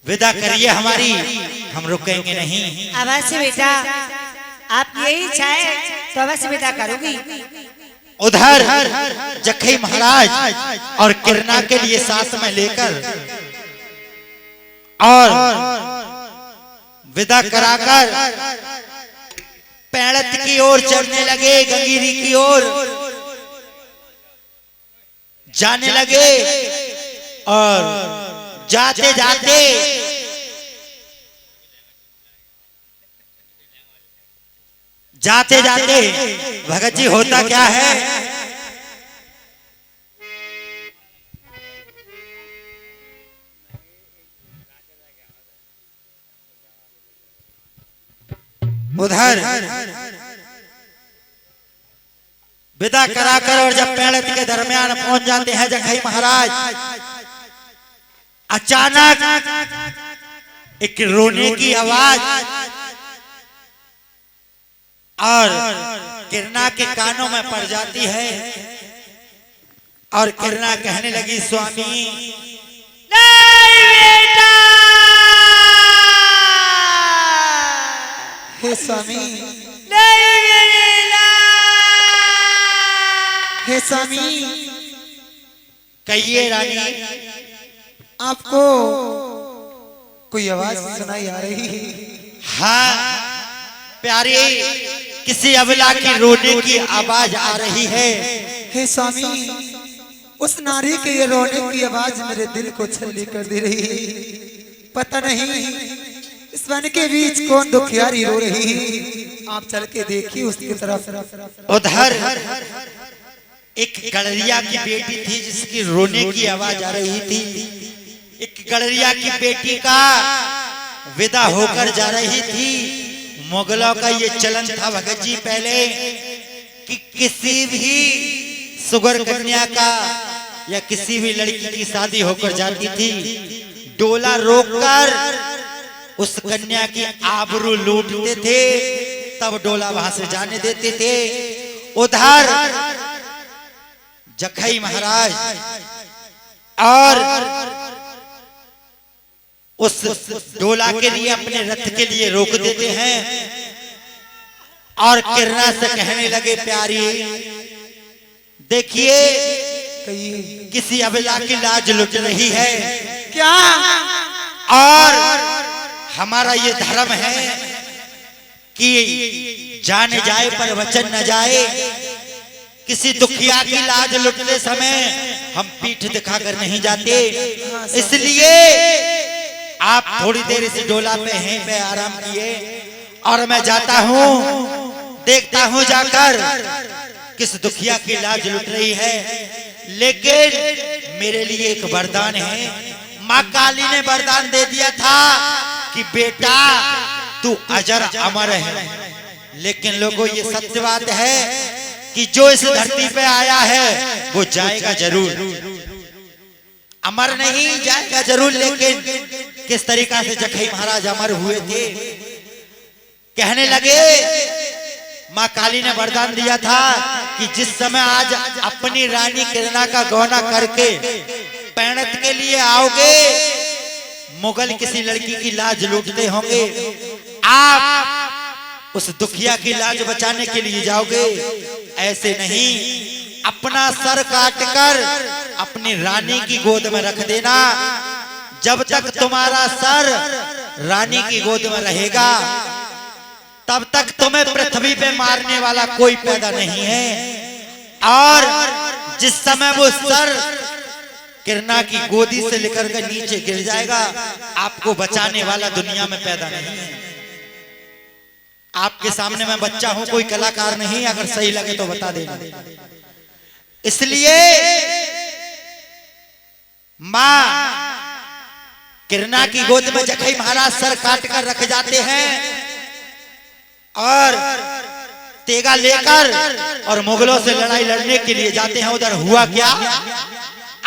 विदा करिए हमारी, हम रुकेंगे नहीं। अवश्य बेटा, आप यही चाहे तो अवश्य विदा करूंगी। उधर जखई महाराज और किरना के लिए साथ में लेकर और विदा कराकर पैड़त की ओर चढ़ने लगे, गंगीरी की ओर जाने लगे। और जाते जाते जाते जाते भगत जी होता क्या है, उधर विदा कराकर और जब पैड़त के दरमियान पहुंच जाते हैं जखई महाराज, अचानक एक रोने की आवाज और किरना के कानों में पड़ जाती है। और किरना कहने लगी, स्वामी बेटा, हे स्वामी, हे स्वामी, कहिए रानी, आपको कोई आवाज सुनाई आ रही है? हाँ प्यारी, किसी अबला की रोने की आवाज आ रही है। हे स्वामी, उस नारी के ये रोने की आवाज मेरे दिल को छल्ली कर दे रही है। पता नहीं इस वन के बीच कौन दुखियारी रो रही है। आप चल के देखिए उसकी तरफ। उधर एक गड़रिया की बेटी थी जिसकी रोने की आवाज आ रही थी। एक गड़रिया की बेटी का विदा होकर जा रही थी। मुगलों का ये चलन था भगत जी पहले कि किसी भी सुगर कन्या का या किसी भी लड़की की शादी होकर जाती थी, डोला रोककर उस कन्या की आबरू लूटते थे, तब डोला वहां से जाने देते थे। उधर जखई महाराज और उस डोला के लिए, अपने रथ के लिए रोक देते हैं और किरना से कहने लगे, प्यारी देखिए किसी अबला की लाज लुट रही है क्या? और हमारा ये धर्म है कि जाने जाए पर वचन न जाए। किसी दुखिया की लाज लुटते समय हम पीठ दिखाकर नहीं जाते। इसलिए आप थोड़ी देर इस डोला पे हैं पे आराम किए और मैं जाता हूँ, देखता हूँ जाकर किस दुखिया की लाज लुट रही है। लेकिन मेरे लिए एक वरदान है। माँ काली ने वरदान दे दिया था कि बेटा तू अजर अमर है। लेकिन लोगों ये सत्य बात है कि जो इस धरती पे आया है वो जाएगा जरूर, अमर नहीं जाएगा जरूर। लेकिन किस तरीका से जखई महाराज अमर हुए थे, कहने लगे, माँ काली ने वरदान दिया था कि जिस समय आज अपनी रानी किरना का गौना करके पैणत के लिए आओगे, मुगल किसी लड़की की लाज लूटते होंगे, आप उस दुखिया की लाज बचाने के लिए जाओगे। ऐसे नहीं, अपना सर काटकर अपनी रानी की गोद में रख देना। जब तक तुम्हारा सर रानी की गोद में रहेगा तब तक तुम्हें पृथ्वी पे मारने वाला कोई पैदा नहीं है। और जिस समय वो सर किरना की गोदी से लेकर के नीचे गिर जाएगा, आपको बचाने वाला दुनिया में पैदा नहीं है। आपके सामने मैं बच्चा हूं, कोई कलाकार नहीं। अगर सही लगे तो बता देना। इसलिए मां किरना की गोद में जखई महाराज सर काट कर रख जाते हैं और तेगा लेकर और मुगलों से लड़ाई लड़ने के लिए जाते हैं। उधर हुआ क्या,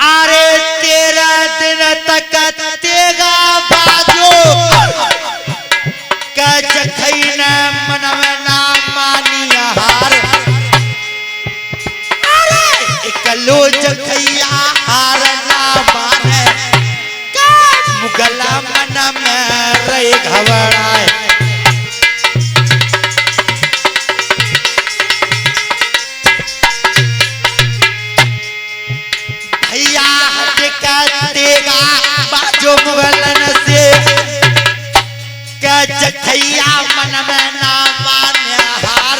अरे 13 दिन तक तेगा बाजो का जखई ने मन में ना मानिया हार। कलो जखैया हार ना माने, मुगला मन में रही घबराए। भैया हट कर देगा बाजो मुगलन से के जखैया मन में ना मान्य हार।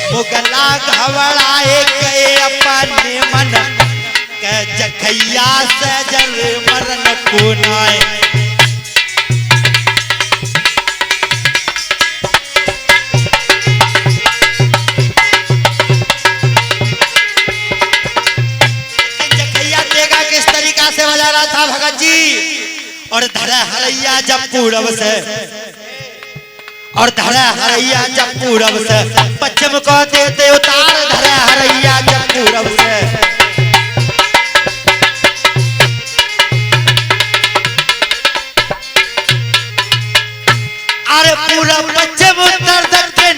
मुगला घबराए गए अपने मन के जखैया से जल मरण को नाय। जखैया देगा किस तरीका से बजा रहा था भगत जी। और धरा हरैया जब पूरब से, और धरा हरैया जब पूरब से पश्चिम को देते उतार। धरा हरैया जब पूरब से, अरे पूरब पश्चिम उत्तर दक्षिण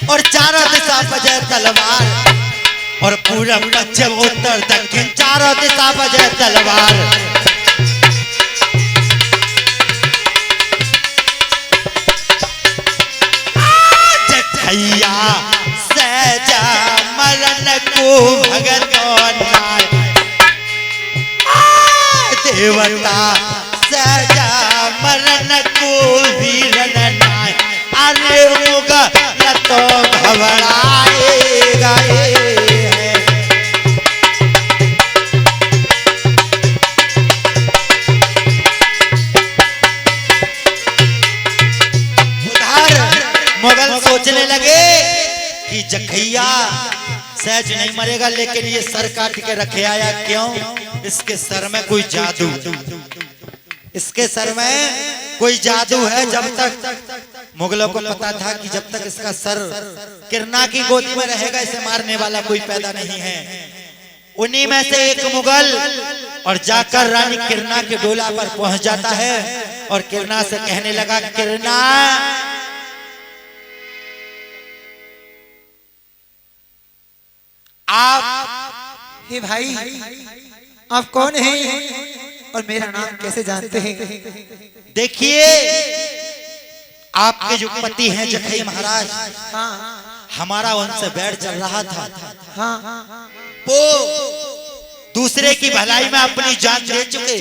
और चारों दिशा बजे तलवार। और पूरब पश्चिम उत्तर दक्षिण चारों दिशा बजे तलवार। जखैया सहजा मरण को भगवान देवता सहजा मरण को वीरन नाय। अरे मुगल तो घबराए गए हैं। उधर मुगल सोचने लगे कि जखैया सहज नहीं मरेगा, लेकिन ये सर काट के रखे आया क्यों? इसके सर में कोई जादू, इसके सर में कोई जादू है। जब तक मुगलों को पता था कि जब तक इसका सर किरना की गोदी में रहेगा इसे मारने वाला कोई पैदा नहीं है। उन्हीं में से एक मुगल और जाकर रानी किरना के डोला पर पहुंच जाता है और किरना से कहने लगा, किरना आप, हे भाई आप कौन हैं और मेरा नाम कैसे जानते हैं? देखिए आपके जो पति हैं जखई महाराज, हाँ हमारा उनसे बैर चल रहा था। हाँ वो दूसरे की भलाई में अपनी जान दे चुके।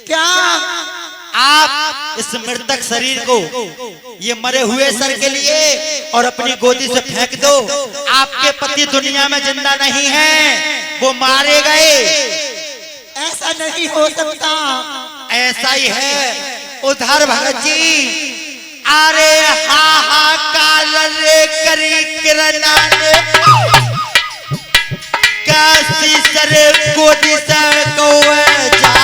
क्या आप इस मृतक शरीर को ये मरे हुए सर के लिए और अपनी गोदी से फेंक दो। आपके पति दुनिया में जिंदा नहीं है, वो मारे गए। ऐसा नहीं हो सकता। ऐसा ही है। उधर भगत जी, अरे हाहाकार रे करी किरणा ने कैसी सरे गोदी से कोए जा।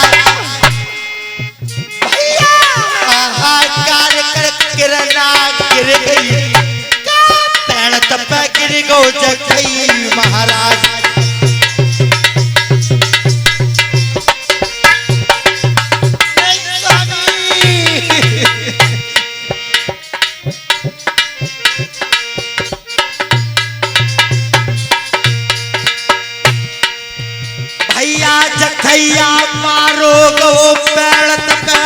हाहाकार कर किरणा गिर गई, पैर तपे गिर गो जखई महाराज। भैया जखैया मारो गो पैर तपे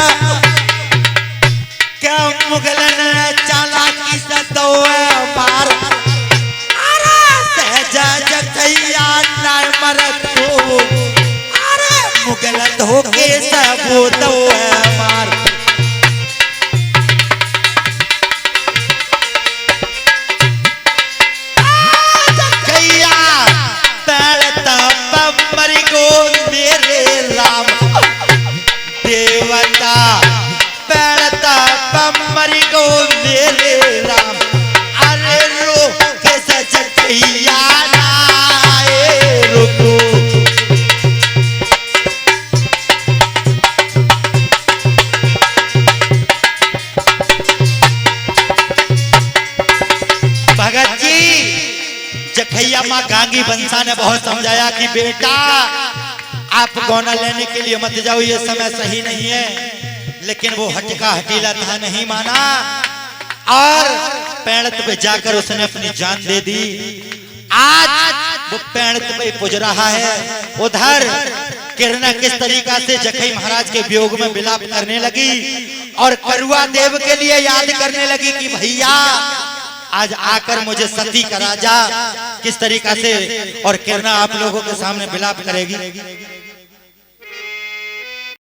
क्या मुगलन चालाकी से दो मार। सहजा जखैया नाय मरत को, मुगल धोखे सब दो मार। जखैया पैरता मर गो मेरे राम देवता। पैरता मर गो मेरे राम। अरे रो कैसे जखैया नाए रुको। भगत जी जखैया माँ गांगी बंसा ने बहुत समझाया कि बेटा आप गौना लेने के लिए मत जाओ, ये समय सही नहीं है। लेकिन वो हटका हटीला था, नहीं माना और पैंड़त पे जाकर उसने अपनी जान दे दी। आज वो पैंड़त पे पुज रहा है। उधर किरणा किस तरीका से जखई महाराज के वियोग में विलाप करने लगी और करुआ देव के लिए याद करने लगी कि भैया आज आकर मुझे सती का राजा किस तरीका से, और किरणा आप लोगों के सामने विलाप करेगी।